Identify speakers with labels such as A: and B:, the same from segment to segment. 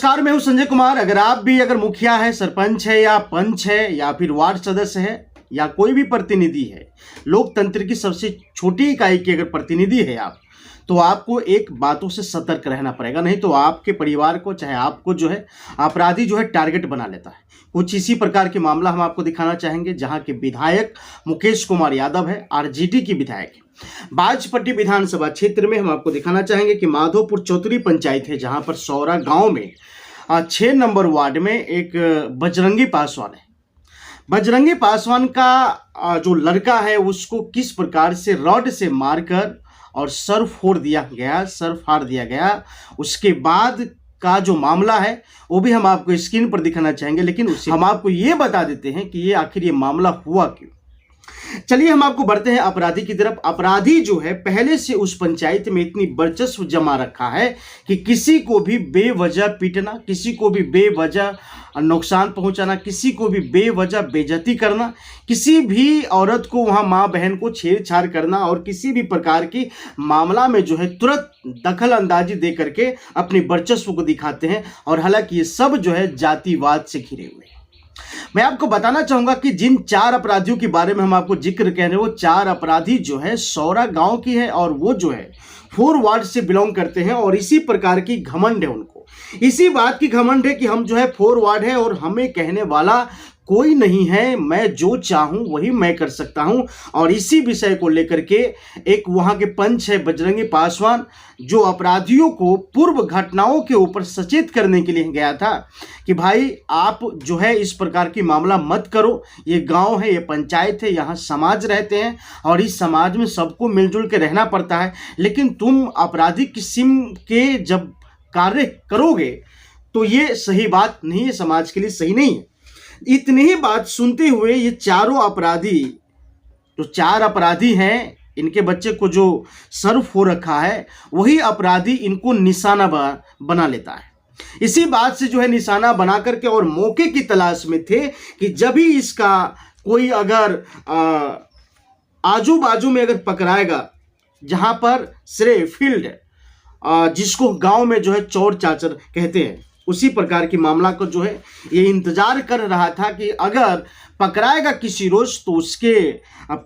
A: नमस्कार, मैं हूं संजय कुमार। अगर मुखिया है, सरपंच है या पंच है या फिर वार्ड सदस्य है या कोई भी प्रतिनिधि है, लोकतंत्र की सबसे छोटी इकाई के अगर प्रतिनिधि है आप, तो आपको एक बातों से सतर्क रहना पड़ेगा, नहीं तो आपके परिवार को चाहे आपको जो है अपराधी जो है टारगेट बना लेता है। कुछ इसी प्रकार के मामला हम आपको दिखाना चाहेंगे, जहां के विधायक मुकेश कुमार यादव है, आरजेडी की विधायक है। बाजपट्टी विधानसभा क्षेत्र में हम आपको दिखाना चाहेंगे कि माधोपुर चौधरी पंचायत है, जहां पर सौरा गांव में 6 नंबर वार्ड में एक बजरंगी पासवान है। बजरंगी पासवान का जो लड़का है उसको किस प्रकार से रॉड से मारकर और सर फाड़ दिया गया, उसके बाद का जो मामला है वो भी हम आपको स्क्रीन पर दिखाना चाहेंगे। लेकिन उससे हम आपको ये बता देते हैं कि ये आखिर ये मामला हुआ क्यों। चलिए हम आपको बढ़ते हैं अपराधी की तरफ। अपराधी जो है पहले से उस पंचायत में इतनी वर्चस्व जमा रखा है कि किसी को भी बेवजह पीटना, किसी को भी बेवजह नुकसान पहुंचाना, किसी को भी बेवजह बेइज्जती करना, किसी भी औरत को वहां मां बहन को छेड़छाड़ करना और किसी भी प्रकार की मामला में जो है तुरंत दखल अंदाजी दे करके अपनी वर्चस्व को दिखाते हैं। और हालांकि ये सब जो है जातिवाद से घिरे हुए हैं। मैं आपको बताना चाहूंगा कि जिन 4 अपराधियों के बारे में हम आपको जिक्र कह रहे हैं, वो 4 अपराधी जो है सौरा गांव की है और वो जो है 4 वार्ड से बिलोंग करते हैं। और इसी प्रकार की घमंड है उनको, इसी बात की घमंड है कि हम जो है 4 वार्ड है और हमें कहने वाला कोई नहीं है, मैं जो चाहूं वही मैं कर सकता हूं। और इसी विषय को लेकर के एक वहां के पंच है बजरंगी पासवान, जो अपराधियों को पूर्व घटनाओं के ऊपर सचेत करने के लिए गया था कि भाई आप जो है इस प्रकार की मामला मत करो। ये गांव है, ये पंचायत है, यहाँ समाज रहते हैं और इस समाज में सबको मिलजुल के रहना पड़ता है। लेकिन तुम अपराधी किस्म के जब कार्य करोगे तो ये सही बात नहीं है, समाज के लिए सही नहीं है। इतनी ही बात सुनते हुए ये चारों अपराधी, जो 4 अपराधी हैं, इनके बच्चे को जो सर फोड़ रखा है वही अपराधी इनको निशाना बना लेता है। इसी बात से जो है निशाना बना करके और मौके की तलाश में थे कि जब ही इसका कोई अगर आजू बाजू में अगर पकड़ाएगा, जहां पर श्रेय फील्ड जिसको गांव में जो है चौर चाचर कहते हैं, उसी प्रकार की मामला को जो है ये इंतजार कर रहा था कि अगर पकड़ाएगा किसी रोज तो उसके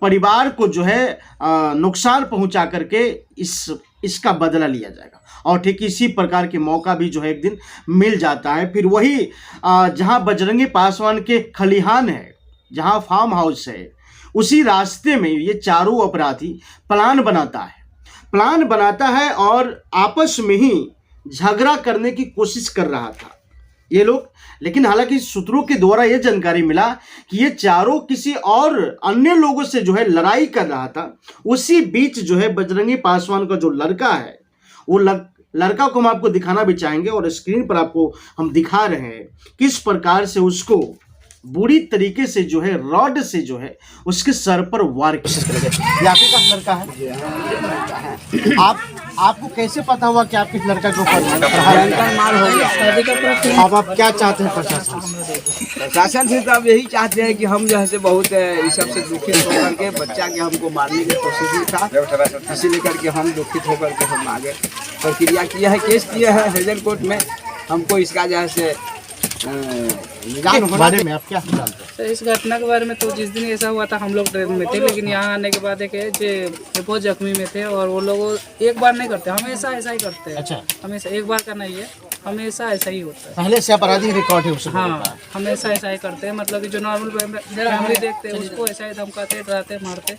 A: परिवार को जो है नुकसान पहुंचा करके इसका बदला लिया जाएगा। और ठीक इसी प्रकार के मौका भी जो है एक दिन मिल जाता है। फिर वही जहां बजरंगी पासवान के खलिहान है, जहां फार्म हाउस है, उसी रास्ते में ये चारों अपराधी प्लान बनाता है और आपस में ही झगड़ा करने की कोशिश कर रहा था ये लोग। लेकिन हालांकि सूत्रों के द्वारा यह जानकारी मिला कि ये चारों किसी और अन्य लोगों से जो है लड़ाई कर रहा था। उसी बीच जो है बजरंगी पासवान का जो लड़का है, वो लड़का को हम आपको दिखाना भी चाहेंगे और स्क्रीन पर आपको हम दिखा रहे हैं किस प्रकार से उसको बुरी तरीके से जो है रॉड से जो है उसके सर पर वार किया। आपका लड़का है, आपको कैसे पता हुआ कि आपके लड़का के ऊपर
B: मार हो गया?
A: अब आप क्या चाहते हैं प्रशासन
B: से? तो अब यही चाहते हैं कि हम जो है से बहुत इस सब से दुखित होकर के बच्चा के हमको मारने की कोशिश भी था, इसी लेकर के हम दुखित होकर के हम आगे प्रक्रिया किया है, केस किया है हेजल कोर्ट में। हमको इसका जो है से
A: बारे में आप क्या जानते हैं?
C: तो इस घटना के बारे में तो जिस दिन ऐसा हुआ था हम लोग ट्रेन में थे, लेकिन यहाँ आने के बाद बहुत जख्मी में थे और वो लोग एक बार नहीं करते, हमेशा ऐसा ही करते हैं।
A: अच्छा,
C: हमेशा एक बार का नहीं है, हमेशा ऐसा ही होता है।
A: पहले से अपराधी रिकॉर्ड है उसमें?
C: हाँ, हमेशा ऐसा ही करते हैं। मतलब कि जो नॉर्मल फैमिली देखते हैं उसको ऐसा ही धमकाते, डराते, मारते,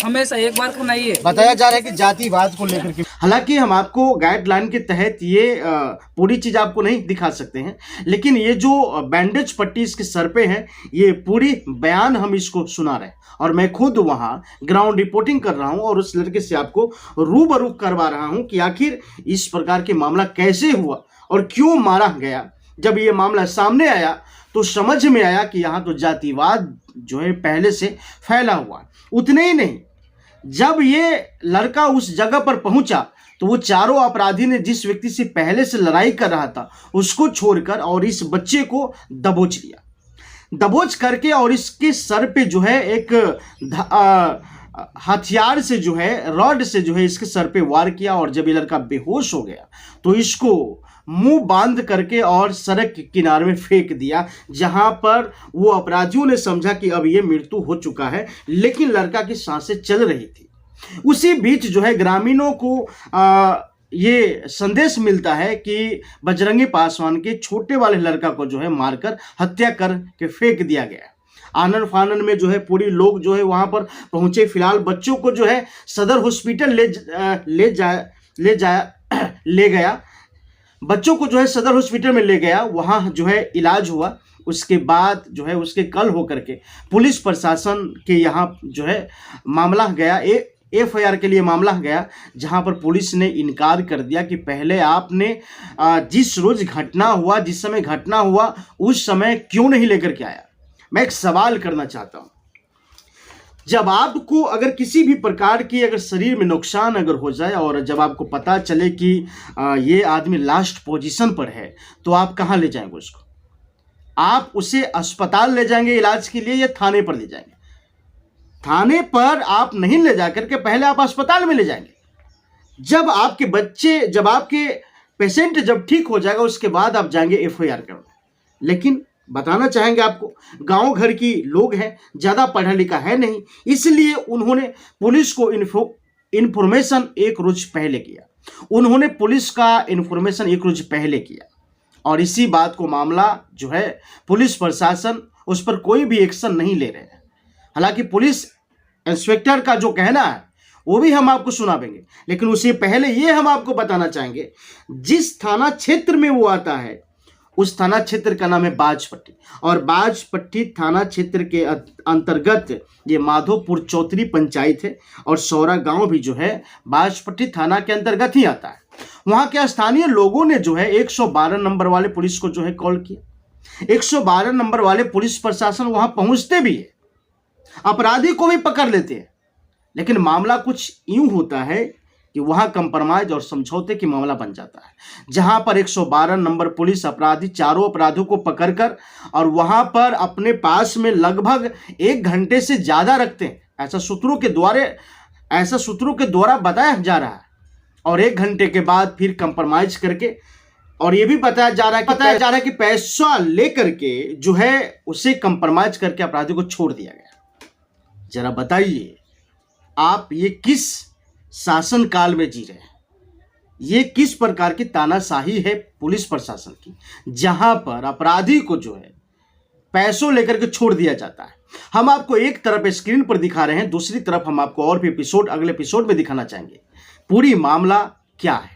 C: हमेशा एक बार का नहीं है।
A: बताया जा रहा है कि जातिवाद को लेकर के। हालांकि हम आपको गाइडलाइन के तहत ये पूरी चीज आपको नहीं दिखा सकते हैं, लेकिन ये जो बैंडेज पट्टी इसके सर पे है, ये पूरी बयान हम इसको सुना रहे हैं और मैं खुद वहां ग्राउंड रिपोर्टिंग कर रहा हूं और उस लड़के से आपको रूबरू करवा रहा हूं कि आखिर इस प्रकार के मामला कैसे हुआ और क्यों मारा गया। जब ये मामला सामने आया तो समझ में आया कि यहाँ तो जातिवाद जो है पहले से फैला हुआ। उतने ही नहीं, जब ये लड़का उस जगह पर पहुंचा तो वो चारों अपराधी ने जिस व्यक्ति से पहले से लड़ाई कर रहा था उसको छोड़कर और इस बच्चे को दबोच लिया, दबोच करके और इसके सर पे जो है एक हथियार से जो है रॉड से जो है इसके सर पे वार किया। और जब ये लड़का बेहोश हो गया तो इसको मुंह बांध करके और सड़क के किनारे में फेंक दिया, जहां पर वो अपराधियों ने समझा कि अब ये मृत्यु हो चुका है, लेकिन लड़का की सांसें चल रही थी। उसी बीच जो है ग्रामीणों को ये संदेश मिलता है कि बजरंगी पासवान के छोटे वाले लड़का को जो है मारकर हत्या करके फेंक दिया गया। आनन फानन में जो है पूरी लोग जो है वहां पर पहुंचे। फिलहाल बच्चों को जो है सदर हॉस्पिटल ले गया। बच्चों को जो है सदर हॉस्पिटल में ले गया, वहां जो है इलाज हुआ। उसके बाद जो है उसके कल होकर के पुलिस प्रशासन के यहाँ जो है मामला गया, FIR के लिए मामला गया, जहां पर पुलिस ने इनकार कर दिया कि पहले आपने जिस रोज घटना हुआ, जिस समय घटना हुआ, उस समय क्यों नहीं लेकर के आया। मैं एक सवाल करना चाहता हूं, जब आपको अगर किसी भी प्रकार की अगर शरीर में नुकसान अगर हो जाए और जब आपको पता चले कि ये आदमी लास्ट पोजीशन पर है, तो आप कहाँ ले जाएंगे उसको? आप उसे अस्पताल ले जाएंगे इलाज के लिए या थाने पर ले जाएंगे? थाने पर आप नहीं ले जाकर के पहले आप अस्पताल में ले जाएंगे। जब आपके बच्चे, जब आपके पेशेंट जब ठीक हो जाएगा, उसके बाद आप जाएंगे FIR करने। लेकिन बताना चाहेंगे आपको, गांव घर की लोग हैं, ज़्यादा पढ़ा लिखा है नहीं, इसलिए उन्होंने पुलिस को इन्फॉर्मेशन एक रोज पहले किया। उन्होंने पुलिस का इन्फॉर्मेशन एक रोज पहले किया और इसी बात को मामला जो है पुलिस प्रशासन उस पर कोई भी एक्शन नहीं ले रहे हैं। हालांकि पुलिस इंस्पेक्टर का जो कहना है वो भी हम आपको सुनावेंगे, लेकिन उससे पहले ये हम आपको बताना चाहेंगे, जिस थाना क्षेत्र में वो आता है उस थाना क्षेत्र का नाम है बाजपट्टी, और बाजपट्टी थाना क्षेत्र के अंतर्गत ये माधोपुर चौधरी पंचायत है और सौरा गांव भी जो है बाजपट्टी थाना के अंतर्गत ही आता है। वहां के स्थानीय लोगों ने जो है 112 नंबर वाले पुलिस को जो है कॉल किया। 112 नंबर वाले पुलिस प्रशासन वहां पहुंचते भी है, अपराधी को भी पकड़ लेते हैं, लेकिन मामला कुछ यूं होता है कि वहां कंप्रोमाइज और समझौते की मामला बन जाता है, जहां पर 112 नंबर पुलिस चारों अपराधियों को पकड़कर और वहां पर अपने पास में लगभग 1 घंटे से ज्यादा रखते हैं। ऐसा सूत्रों के द्वारा बताया जा रहा है। और 1 घंटे के बाद फिर कंप्रोमाइज करके, और ये भी बताया जा रहा है कि पैसा लेकर के जो है उसे कंप्रोमाइज करके अपराधी को छोड़ दिया गया। जरा बताइए, आप ये किस शासन काल में जी रहे हैं? ये किस प्रकार की तानाशाही है पुलिस प्रशासन की, जहां पर अपराधी को जो है पैसों लेकर के छोड़ दिया जाता है। हम आपको एक तरफ स्क्रीन पर दिखा रहे हैं, दूसरी तरफ हम आपको और भी अगले एपिसोड में दिखाना चाहेंगे पूरी मामला क्या है।